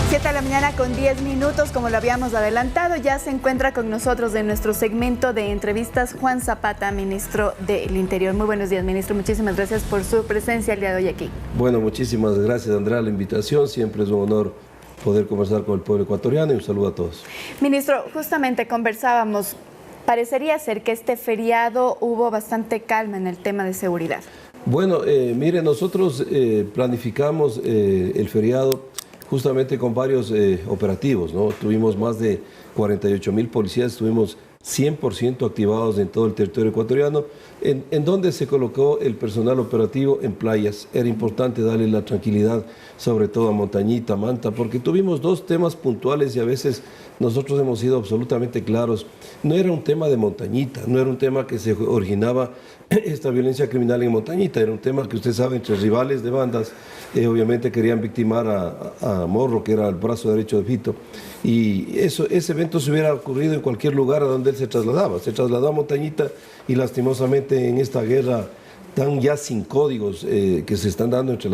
7 de la mañana con 10 minutos, como lo habíamos adelantado, ya se encuentra con nosotros en nuestro segmento de entrevistas Juan Zapata, ministro del Interior. Muy buenos días, ministro. Muchísimas gracias por su presencia el día de hoy aquí. Bueno, muchísimas gracias, Andrea, la invitación. Siempre es un honor poder conversar con el pueblo ecuatoriano y un saludo a todos. Ministro, justamente conversábamos, parecería ser que este feriado hubo bastante calma en el tema de seguridad. Bueno, mire, nosotros planificamos el feriado justamente con varios operativos, ¿no? Tuvimos más de 48.000 policías, estuvimos 100% activados en todo el territorio ecuatoriano, en donde se colocó el personal operativo en playas. Era importante darle la tranquilidad, sobre todo a Montañita, Manta, porque tuvimos dos temas puntuales y a veces nosotros hemos sido absolutamente claros. No era un tema de Montañita, no era un tema que se originaba esta violencia criminal en Montañita, era un tema que usted sabe, entre rivales de bandas, obviamente querían victimar a Morro, que era el brazo derecho de Fito, y ese evento se hubiera ocurrido en cualquier lugar a donde él se trasladó a Montañita, y lastimosamente en esta guerra tan ya sin códigos que se están dando entre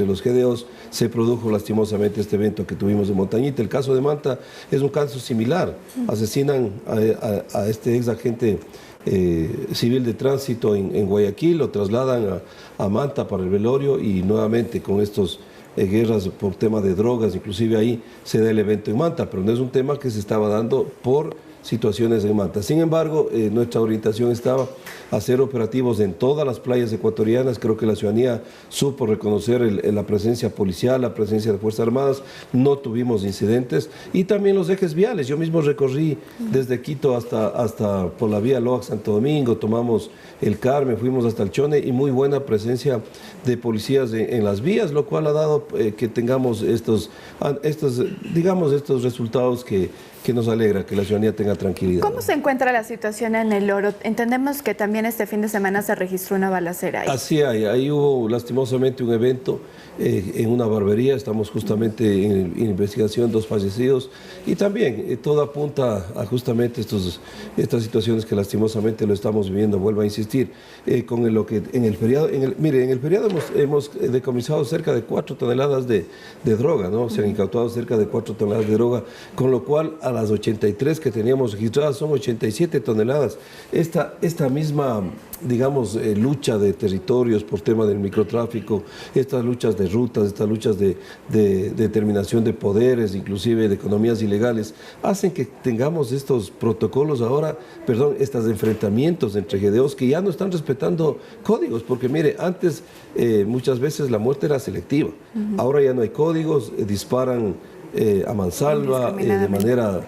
los GDOs, se produjo lastimosamente este evento que tuvimos en Montañita. El caso de Manta es un caso similar, asesinan a este ex agente civil de tránsito en Guayaquil, lo trasladan a Manta para el velorio y nuevamente con estos guerras por tema de drogas, inclusive ahí se da el evento en Manta, pero no es un tema que se estaba dando por situaciones en Manta. Sin embargo, nuestra orientación estaba a hacer operativos en todas las playas ecuatorianas. Creo que la ciudadanía supo reconocer la presencia policial, la presencia de Fuerzas Armadas. No tuvimos incidentes. Y también los ejes viales. Yo mismo recorrí desde Quito hasta por la vía Loac Santo Domingo, tomamos el Carmen, fuimos hasta el Chone y muy buena presencia de policías en las vías, lo cual ha dado que tengamos estos resultados que nos alegra, que la ciudadanía tenga tranquilidad. ¿Cómo se encuentra la situación en El Oro? Entendemos que también este fin de semana se registró una balacera ahí. Así ahí hubo lastimosamente un evento en una barbería, estamos justamente en investigación, 2 fallecidos, y también todo apunta a justamente estas situaciones que lastimosamente lo estamos viviendo. Vuelvo a insistir, con lo que en el feriado, en el feriado hemos decomisado cerca de 4 toneladas de droga, ¿no? Se han incautado cerca de 4 toneladas de droga, con lo cual a las 83 que teníamos registradas son 87 toneladas. Esta misma, digamos, lucha de territorios por tema del microtráfico, estas luchas de rutas, estas luchas de determinación de poderes, inclusive de economías ilegales, hacen que tengamos estos protocolos ahora, estos enfrentamientos entre GDOs que ya no están respetando códigos, porque mire, antes muchas veces la muerte era selectiva, ahora ya no hay códigos, disparan a mansalva, de manera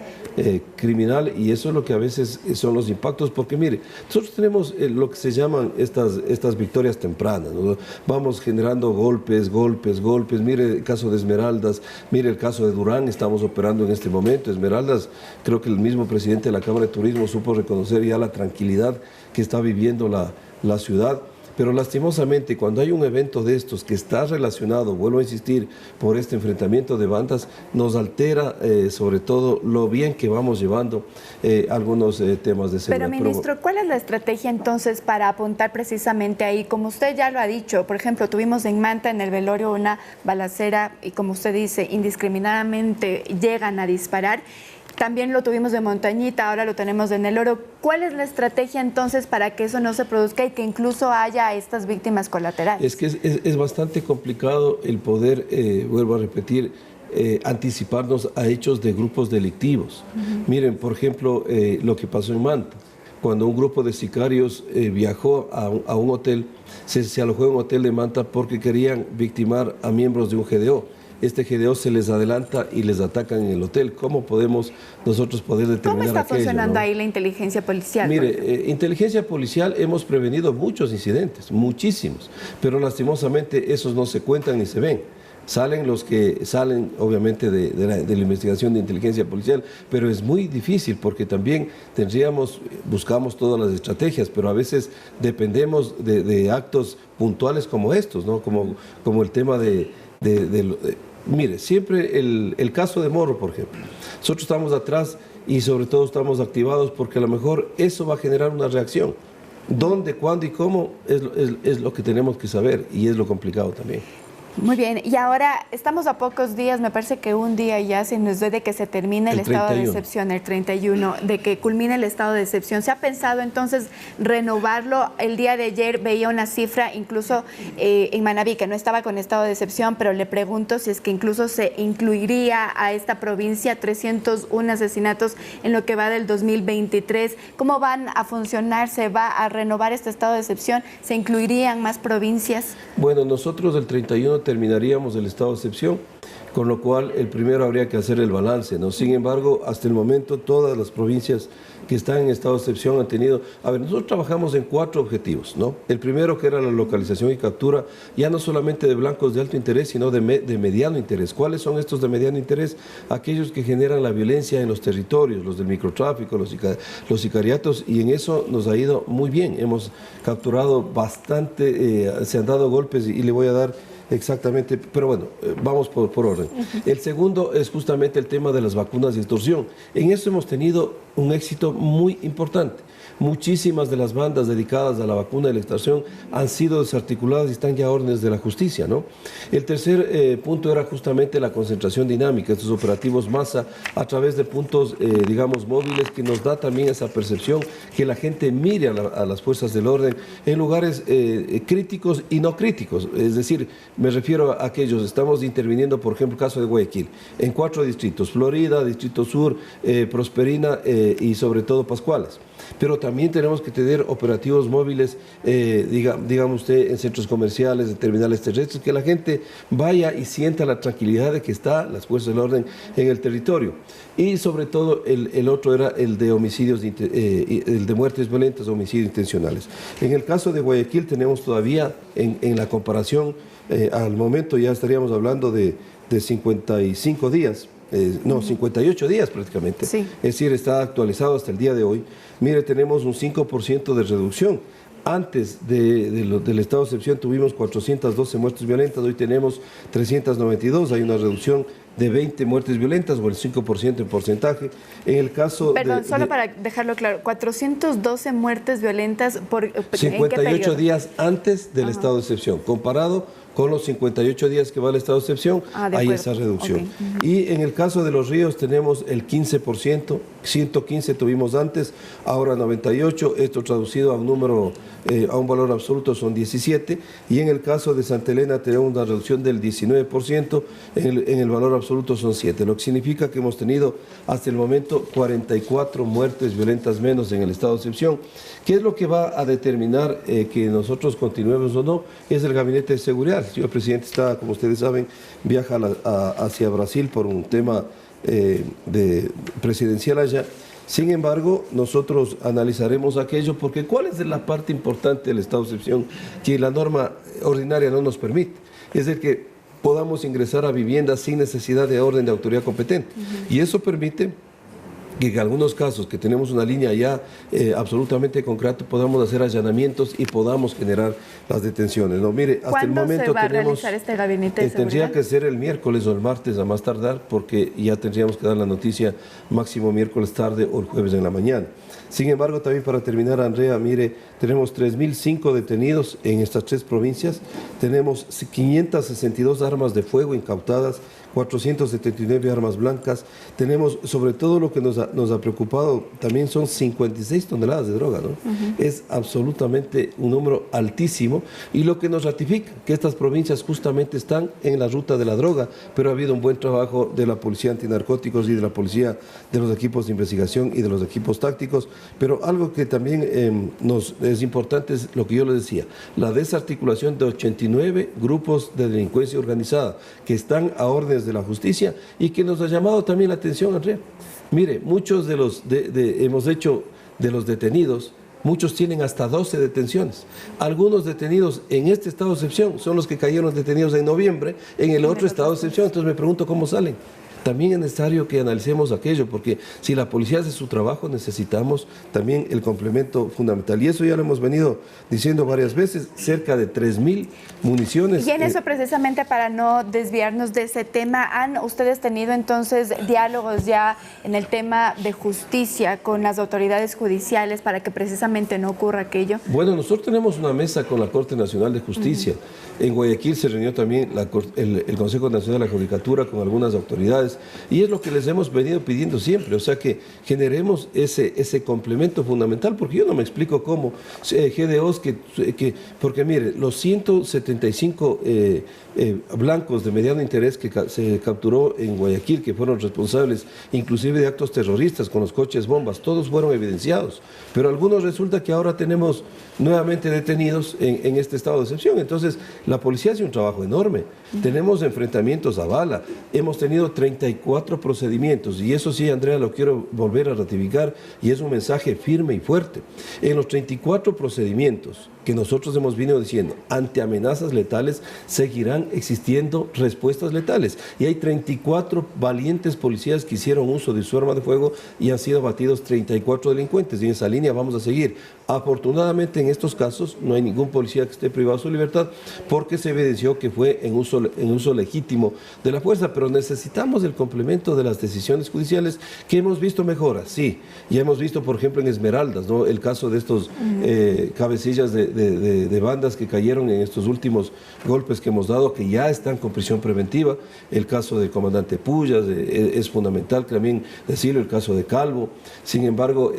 criminal, y eso es lo que a veces son los impactos, porque mire, nosotros tenemos lo que se llaman estas victorias tempranas, ¿no? Vamos generando golpes, mire el caso de Esmeraldas, mire el caso de Durán, estamos operando en este momento. Esmeraldas, creo que el mismo presidente de la Cámara de Turismo supo reconocer ya la tranquilidad que está viviendo la ciudad. Pero lastimosamente, cuando hay un evento de estos que está relacionado, vuelvo a insistir, por este enfrentamiento de bandas, nos altera sobre todo lo bien que vamos llevando algunos temas de seguridad. Pero, ministro, ¿cuál es la estrategia entonces para apuntar precisamente ahí? Como usted ya lo ha dicho, por ejemplo, tuvimos en Manta, en el velorio, una balacera y, como usted dice, indiscriminadamente llegan a disparar. También lo tuvimos de Montañita, ahora lo tenemos en El Oro. ¿Cuál es la estrategia entonces para que eso no se produzca y que incluso haya estas víctimas colaterales? Es que es bastante complicado el poder, vuelvo a repetir, anticiparnos a hechos de grupos delictivos. Miren, por ejemplo, lo que pasó en Manta, cuando un grupo de sicarios viajó a un hotel, se alojó en un hotel de Manta porque querían victimar a miembros de un GDO. Este GDO se les adelanta y les atacan en el hotel. ¿Cómo podemos nosotros poder determinar aquello? ¿Cómo está funcionando ahí la inteligencia policial? Mire, inteligencia policial, hemos prevenido muchos incidentes, muchísimos, pero lastimosamente esos no se cuentan ni se ven. Salen los que salen, obviamente, de la investigación de inteligencia policial, pero es muy difícil porque también buscamos todas las estrategias, pero a veces dependemos de actos puntuales como estos, ¿no? Como el tema mire, siempre el caso de Morro, por ejemplo. Nosotros estamos atrás y sobre todo estamos activados porque a lo mejor eso va a generar una reacción. ¿Dónde, cuándo y cómo? Es lo que tenemos que saber y es lo complicado también. Muy bien, y ahora estamos a pocos días, me parece que un día ya se nos de que se termine el estado de excepción, el 31, de que culmine el estado de excepción. ¿Se ha pensado entonces renovarlo? El día de ayer veía una cifra, incluso en Manabí, que no estaba con estado de excepción, pero le pregunto si es que incluso se incluiría a esta provincia 301 asesinatos en lo que va del 2023. ¿Cómo van a funcionar? ¿Se va a renovar este estado de excepción? ¿Se incluirían más provincias? Bueno, nosotros el 31 terminaríamos el estado de excepción, con lo cual el primero habría que hacer el balance, ¿no? Sin embargo, hasta el momento todas las provincias que están en estado de excepción han tenido... A ver, nosotros trabajamos en 4 objetivos, ¿no? El primero, que era la localización y captura, ya no solamente de blancos de alto interés, sino de mediano interés. ¿Cuáles son estos de mediano interés? Aquellos que generan la violencia en los territorios, los del microtráfico, los sicariatos, y en eso nos ha ido muy bien. Hemos capturado bastante, se han dado golpes y le voy a dar exactamente, pero bueno, vamos por orden. El segundo es justamente el tema de las vacunas de extorsión. En eso hemos tenido un éxito muy importante. Muchísimas de las bandas dedicadas a la vacuna de la extorsión han sido desarticuladas y están ya a órdenes de la justicia, ¿no? El tercer punto era justamente la concentración dinámica, estos operativos masa a través de puntos, digamos, móviles, que nos da también esa percepción que la gente mire a las fuerzas del orden en lugares críticos y no críticos. Es decir, me refiero a aquellos, estamos interviniendo, por ejemplo, el caso de Guayaquil, en 4 distritos, Florida, Distrito Sur, Prosperina y sobre todo Pascuales. Pero también tenemos que tener operativos móviles, digamos usted, en centros comerciales, en terminales terrestres, que la gente vaya y sienta la tranquilidad de que está las fuerzas del orden en el territorio. Y sobre todo el otro era el de homicidios, el de muertes violentas, homicidios intencionales. En el caso de Guayaquil tenemos todavía, en la comparación, al momento ya estaríamos hablando de 55 días. 58 días prácticamente. Sí. Es decir, está actualizado hasta el día de hoy. Mire, tenemos un 5% de reducción. Antes del estado de excepción tuvimos 412 muertes violentas, hoy tenemos 392, hay una reducción de 20 muertes violentas o el 5% en porcentaje. En el caso solo para dejarlo claro, 412 muertes violentas por 58 días antes del estado de excepción, comparado con los 58 días que va el estado de excepción, hay esa reducción. Okay. Y en el caso de los ríos tenemos el 15%, 115 tuvimos antes, ahora 98, esto traducido a un número, a un valor absoluto son 17, y en el caso de Santa Elena tenemos una reducción del 19%, en el valor absoluto son 7, lo que significa que hemos tenido hasta el momento 44 muertes violentas menos en el estado de excepción. ¿Qué es lo que va a determinar que nosotros continuemos o no? Es el Gabinete de Seguridad. El señor presidente está, como ustedes saben, viaja hacia Brasil por un tema de presidencial allá. Sin embargo, nosotros analizaremos aquello, porque ¿cuál es la parte importante del estado de excepción que la norma ordinaria no nos permite? Es el que podamos ingresar a viviendas sin necesidad de orden de autoridad competente. Y eso permite que en algunos casos que tenemos una línea ya absolutamente concreta podamos hacer allanamientos y podamos generar las detenciones. No, mire, hasta el momento se va a realizar este gabinete de seguridad? Tendría que ser el miércoles o el martes a más tardar, porque ya tendríamos que dar la noticia máximo miércoles tarde o el jueves en la mañana. Sin embargo, también para terminar, Andrea, mire, tenemos 3.005 detenidos en estas 3 provincias, tenemos 562 armas de fuego incautadas, 479 armas blancas, tenemos, sobre todo lo que nos ha preocupado también son 56 toneladas de droga, ¿no? Es absolutamente un número altísimo, y lo que nos ratifica que estas provincias justamente están en la ruta de la droga, pero ha habido un buen trabajo de la Policía Antinarcóticos y de la Policía, de los equipos de investigación y de los equipos tácticos. Pero algo que también es importante es lo que yo les decía, la desarticulación de 89 grupos de delincuencia organizada que están a órdenes de la justicia y que nos ha llamado también la atención, Andrea. Mire, muchos de los hemos hecho de los detenidos, muchos tienen hasta 12 detenciones. Algunos detenidos en este estado de excepción son los que cayeron detenidos en noviembre en el otro estado de excepción. Entonces me pregunto cómo salen. También es necesario que analicemos aquello, porque si la policía hace su trabajo, necesitamos también el complemento fundamental. Y eso ya lo hemos venido diciendo varias veces, cerca de 3.000 municiones. Y en eso, precisamente para no desviarnos de ese tema, ¿han ustedes tenido entonces diálogos ya en el tema de justicia con las autoridades judiciales para que precisamente no ocurra aquello? Bueno, nosotros tenemos una mesa con la Corte Nacional de Justicia. En Guayaquil se reunió también el Consejo Nacional de la Judicatura con algunas autoridades y es lo que les hemos venido pidiendo siempre, o sea que generemos ese complemento fundamental, porque yo no me explico cómo GDOs porque mire, los 175 blancos de mediano interés que se capturó en Guayaquil, que fueron responsables inclusive de actos terroristas con los coches bombas, todos fueron evidenciados, pero algunos resulta que ahora tenemos nuevamente detenidos en este estado de excepción. Entonces la policía hace un trabajo enorme, tenemos enfrentamientos a bala, hemos tenido 34 procedimientos y eso sí, Andrea, lo quiero volver a ratificar y es un mensaje firme y fuerte. En los 34 procedimientos que nosotros hemos venido diciendo, ante amenazas letales seguirán existiendo respuestas letales. Y hay 34 valientes policías que hicieron uso de su arma de fuego y han sido abatidos 34 delincuentes. Y en esa línea vamos a seguir. Afortunadamente en estos casos no hay ningún policía que esté privado de su libertad porque se evidenció que fue en uso legítimo de la fuerza, pero necesitamos el complemento de las decisiones judiciales que hemos visto mejoras, sí. Ya hemos visto, por ejemplo, en Esmeraldas, ¿no?, el caso de estos cabecillas de bandas que cayeron en estos últimos golpes que hemos dado, que ya están con prisión preventiva. El caso del comandante Pullas es fundamental también decirlo, el caso de Calvo. Sin embargo,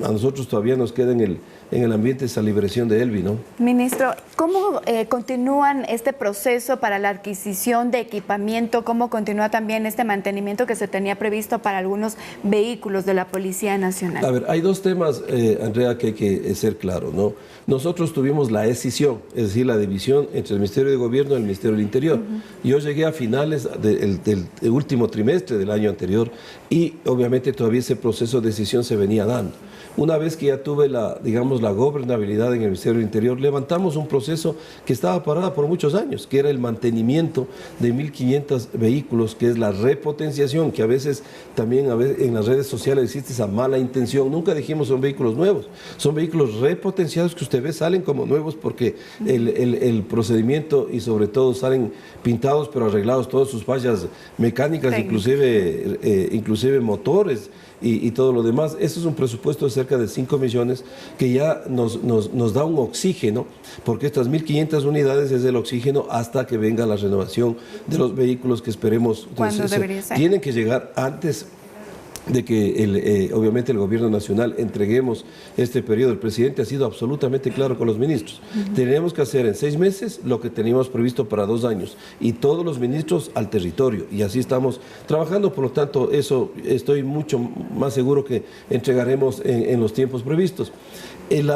a nosotros todavía nos queda en el ambiente esa liberación de Elvi, ¿no? Ministro, ¿cómo continúan este proceso para la adquisición de equipamiento? ¿Cómo continúa también este mantenimiento que se tenía previsto para algunos vehículos de la Policía Nacional? A ver, hay dos temas, Andrea, que hay que ser claros, ¿no? Nosotros tuvimos la escisión, es decir, la división entre el Ministerio de Gobierno y el Ministerio del Interior. Yo llegué a finales del último trimestre del año anterior y obviamente todavía ese proceso de decisión se venía dando. Una vez que ya tuve la gobernabilidad en el Ministerio del Interior, levantamos un proceso que estaba parado por muchos años, que era el mantenimiento de 1.500 vehículos, que es la repotenciación, que a veces también en las redes sociales existe esa mala intención. Nunca dijimos son vehículos nuevos, son vehículos repotenciados que usted ve salen como nuevos porque el procedimiento y sobre todo salen pintados pero arreglados todas sus fallas mecánicas, inclusive motores y todo lo demás. Eso es un presupuesto de cerca de 5 millones que ya nos da un oxígeno, porque estas 1.500 unidades es el oxígeno hasta que venga la renovación de los vehículos que esperemos. ¿Cuándo debería ser? Tienen que llegar antes de que obviamente el gobierno nacional entreguemos este periodo. El presidente ha sido absolutamente claro con los ministros. Tenemos que hacer en 6 meses lo que teníamos previsto para 2 años y todos los ministros al territorio, y así estamos trabajando. Por lo tanto, eso estoy mucho más seguro que entregaremos en los tiempos previstos. El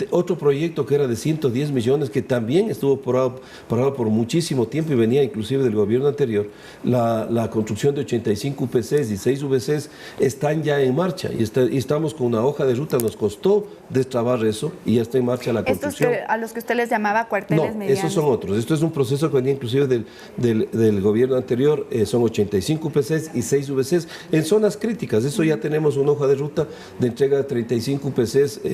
otro proyecto que era de 110 millones, que también estuvo parado por muchísimo tiempo y venía inclusive del gobierno anterior, la construcción de 85 UPCs y 6 VCs están ya en marcha y estamos con una hoja de ruta. Nos costó destrabar eso y ya está en marcha la construcción. ¿Estos a los que usted les llamaba cuarteles medianos? Esos son otros. Esto es un proceso que venía inclusive del gobierno anterior. Son 85 UPCs y 6 VCs en zonas críticas. Eso ya tenemos una hoja de ruta de entrega de 35 UPCs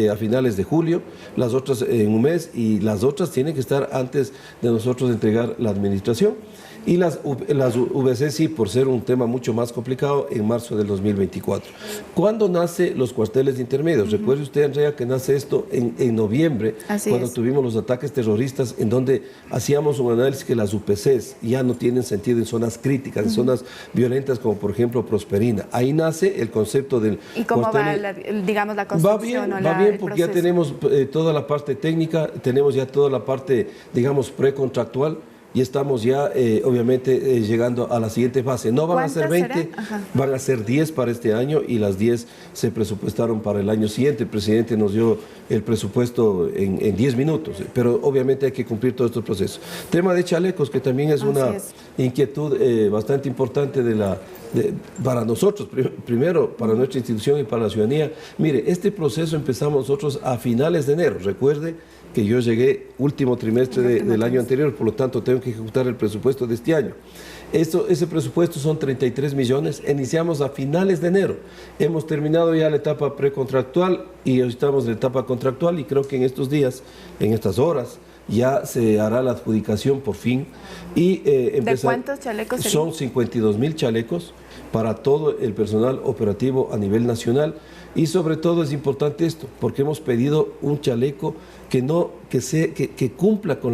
a finales de julio, las otras en un mes, y las otras tienen que estar antes de nosotros entregar la administración. Y las VC sí, por ser un tema mucho más complicado, en marzo del 2024. ¿Cuándo nace los cuarteles intermedios? Recuerde usted, Andrea, que nace esto en noviembre, cuando tuvimos los ataques terroristas, en donde hacíamos un análisis que las UPCs ya no tienen sentido en zonas críticas, en zonas violentas como por ejemplo Prosperina. Ahí nace el concepto del ¿Y cómo cuartel? Va, digamos, la construcción? Va bien porque ya tenemos toda la parte técnica, tenemos ya toda la parte, digamos, precontractual. Y estamos ya, obviamente, llegando a la siguiente fase. No van a ser 20, van a ser 10 para este año y las 10 se presupuestaron para el año siguiente. El presidente nos dio el presupuesto en 10 minutos, pero obviamente hay que cumplir todos estos procesos. Tema de chalecos, que también es una inquietud bastante importante para nosotros, primero para nuestra institución y para la ciudadanía. Mire, este proceso empezamos nosotros a finales de enero. Recuerde que yo llegué último trimestre del año anterior, por lo tanto tengo que ejecutar el presupuesto de este año. Ese presupuesto son 33 millones, iniciamos a finales de enero. Hemos terminado ya la etapa precontractual y estamos en la etapa contractual, y creo que en estos días, en estas horas, ya se hará la adjudicación por fin. Y ¿De cuántos chalecos serían? Son 52,000 chalecos para todo el personal operativo a nivel nacional. Y sobre todo es importante esto, porque hemos pedido un chaleco que cumpla con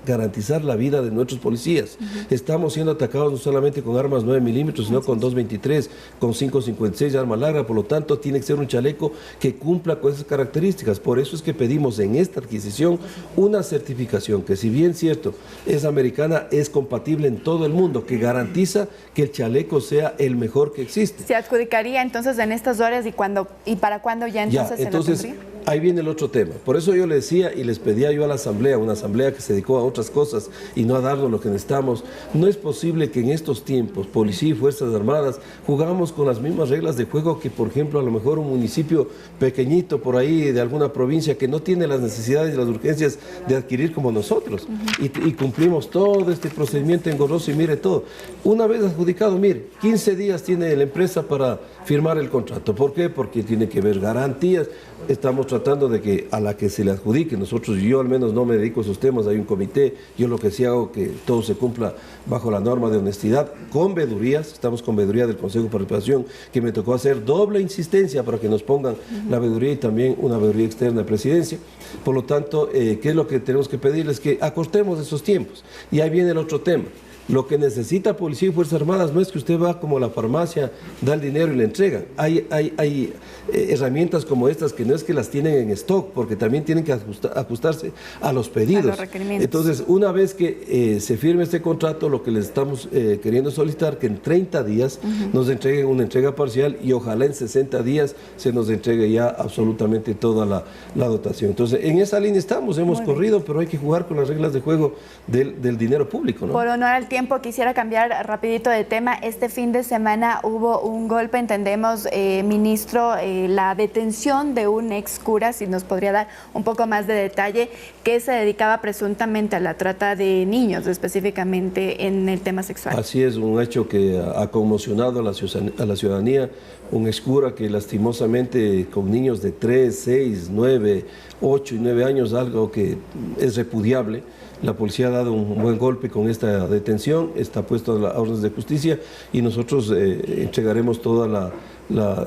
garantizar la vida de nuestros policías. Estamos siendo atacados no solamente con armas 9 milímetros, sino con 2.23, con 5.56 de arma larga, por lo tanto tiene que ser un chaleco que cumpla con esas características. Por eso es que pedimos en esta adquisición una certificación que, si bien cierto, es americana, es compatible en todo el mundo, que garantiza que el chaleco sea el mejor que existe. ¿Se adjudicaría entonces en estas horas y para cuándo ya entonces se la tendría? Ahí viene el otro tema. Por eso yo le decía y les pedía yo a la asamblea, una asamblea que se dedicó a otras cosas y no a darnos lo que necesitamos. No es posible que en estos tiempos, policía y fuerzas armadas, jugamos con las mismas reglas de juego que, por ejemplo, a lo mejor un municipio pequeñito por ahí de alguna provincia que no tiene las necesidades y las urgencias de adquirir como nosotros. Y cumplimos todo este procedimiento engorroso y mire todo. Una vez adjudicado, mire, 15 días tiene la empresa para firmar el contrato. ¿Por qué? Porque tiene que ver garantías. Estamos tratando de que a la que se le adjudique, yo al menos no me dedico a esos temas, hay un comité, yo lo que sí hago que todo se cumpla bajo la norma de honestidad, con veedurías, estamos con veeduría del Consejo de Participación, que me tocó hacer doble insistencia para que nos pongan la veeduría y también una veeduría externa de presidencia. Por lo tanto, ¿qué es lo que tenemos que pedirles? Que acortemos esos tiempos. Y ahí viene el otro tema. Lo que necesita Policía y Fuerzas Armadas no es que usted va como a la farmacia, da el dinero y le entregan. Hay herramientas como estas que no es que las tienen en stock, porque también tienen que ajustarse a los pedidos. A los requerimientos. Entonces, una vez que se firme este contrato, lo que les estamos queriendo solicitar, que en 30 días nos entreguen una entrega parcial y ojalá en 60 días se nos entregue ya absolutamente toda la dotación. Entonces, en esa línea estamos, hemos corrido, pero hay que jugar con las reglas de juego del dinero público, ¿no? Por honor al tiempo, quisiera cambiar rapidito de tema. Este fin de semana hubo un golpe, entendemos, ministro, la detención de un ex cura, si nos podría dar un poco más de detalle, que se dedicaba presuntamente a la trata de niños, específicamente en el tema sexual. Así es, un hecho que ha conmocionado a la ciudadanía, un ex cura que lastimosamente con niños de 3, 6, 9, 8 y 9 años, algo que es repudiable. La policía ha dado un buen golpe con esta detención, está puesto a las órdenes de justicia y nosotros entregaremos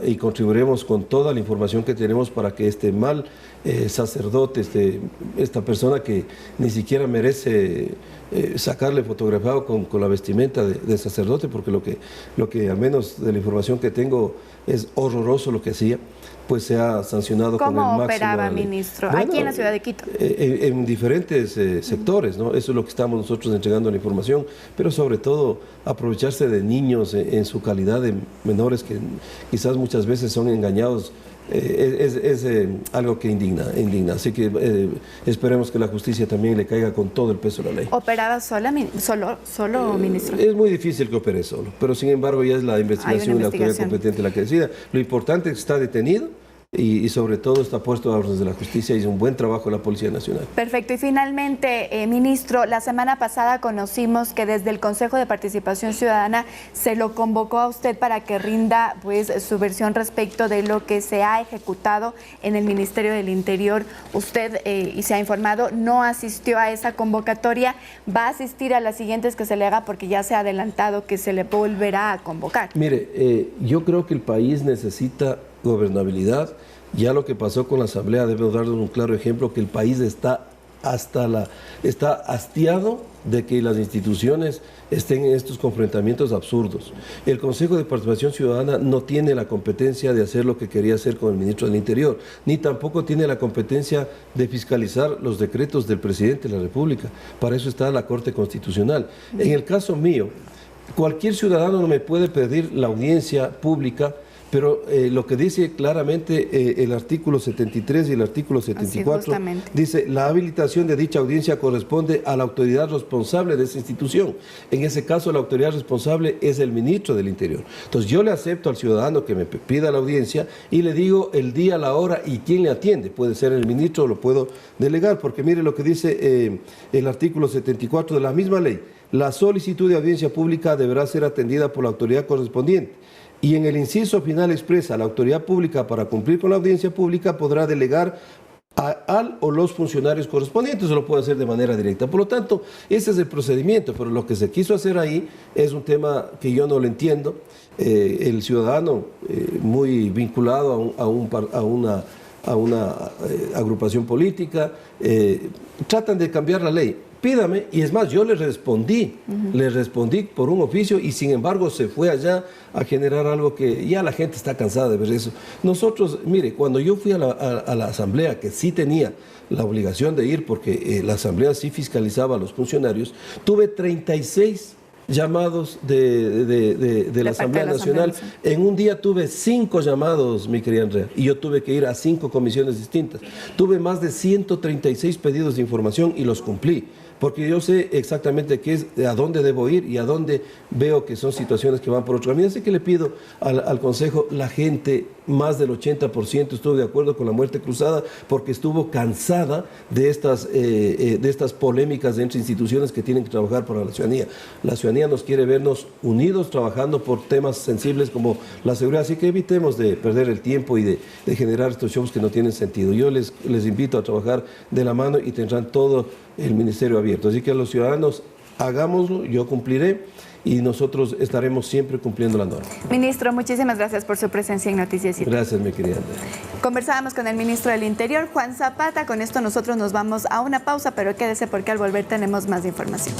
y contribuiremos con toda la información que tenemos para que este mal sacerdote, esta persona que ni siquiera merece sacarle fotografiado con la vestimenta de sacerdote, porque lo que al menos de la información que tengo es horroroso lo que hacía, pues se ha sancionado con el máximo. ¿Cómo operaba, ministro? Bueno, aquí en la ciudad de Quito. En diferentes sectores, ¿no? Eso es lo que estamos nosotros entregando la información, pero sobre todo aprovecharse de niños en su calidad de menores que quizás muchas veces son engañados. Es algo que indigna. Así que esperemos que la justicia también le caiga con todo el peso de la ley. ¿Operaba solo, ministro? Es muy difícil que opere solo, pero sin embargo ya es la investigación y la autoridad competente la que decida. Lo importante es que está detenido y sobre todo está puesto a órdenes de la justicia y es un buen trabajo de la Policía Nacional. Perfecto. Y finalmente, ministro, la semana pasada conocimos que desde el Consejo de Participación Ciudadana se lo convocó a usted para que rinda pues su versión respecto de lo que se ha ejecutado en el Ministerio del Interior. Usted, y se ha informado, no asistió a esa convocatoria, va a asistir a las siguientes que se le haga porque ya se ha adelantado que se le volverá a convocar. Mire, yo creo que el país necesita gobernabilidad. Ya lo que pasó con la Asamblea debe darnos un claro ejemplo que el país está hastiado de que las instituciones estén en estos confrontamientos absurdos. El Consejo de Participación Ciudadana no tiene la competencia de hacer lo que quería hacer con el ministro del Interior, ni tampoco tiene la competencia de fiscalizar los decretos del presidente de la República. Para eso está la Corte Constitucional. En el caso mío, cualquier ciudadano no me puede pedir la audiencia pública, pero lo que dice claramente el artículo 73 y el artículo 74 dice: la habilitación de dicha audiencia corresponde a la autoridad responsable de esa institución. En ese caso, la autoridad responsable es el ministro del Interior. Entonces, yo le acepto al ciudadano que me pida la audiencia y le digo el día, la hora y quién le atiende. Puede ser el ministro o lo puedo delegar, porque mire lo que dice el artículo 74 de la misma ley: la solicitud de audiencia pública deberá ser atendida por la autoridad correspondiente. Y en el inciso final expresa: la autoridad pública, para cumplir con la audiencia pública, podrá delegar al o los funcionarios correspondientes, o lo puede hacer de manera directa. Por lo tanto, ese es el procedimiento, pero lo que se quiso hacer ahí es un tema que yo no lo entiendo. El ciudadano muy vinculado a una a una agrupación política, tratan de cambiar la ley. Pídame, y es más, yo le respondí por un oficio y sin embargo se fue allá a generar algo que ya la gente está cansada de ver eso. Nosotros, mire, cuando yo fui a la asamblea, que sí tenía la obligación de ir porque la asamblea sí fiscalizaba a los funcionarios, tuve 36 llamados de la Asamblea Nacional. En un día tuve 5 llamados, mi querida Andrea, y yo tuve que ir a 5 comisiones distintas. Tuve más de 136 pedidos de información y los cumplí, porque yo sé exactamente a dónde debo ir y a dónde veo que son situaciones que van por otro camino. Así que le pido al Consejo, la gente, más del 80% estuvo de acuerdo con la muerte cruzada porque estuvo cansada de estas polémicas entre instituciones que tienen que trabajar para la ciudadanía. La ciudadanía nos quiere vernos unidos trabajando por temas sensibles como la seguridad, así que evitemos de perder el tiempo y de generar estos shows que no tienen sentido. Yo les invito a trabajar de la mano y tendrán todo el ministerio abierto. Así que a los ciudadanos, hagámoslo, yo cumpliré y nosotros estaremos siempre cumpliendo la norma. Ministro, muchísimas gracias por su presencia en Noticias City. Gracias, mi querida Andrea. Conversábamos con el ministro del Interior, Juan Zapata. Con esto nosotros nos vamos a una pausa, pero quédese porque al volver tenemos más información.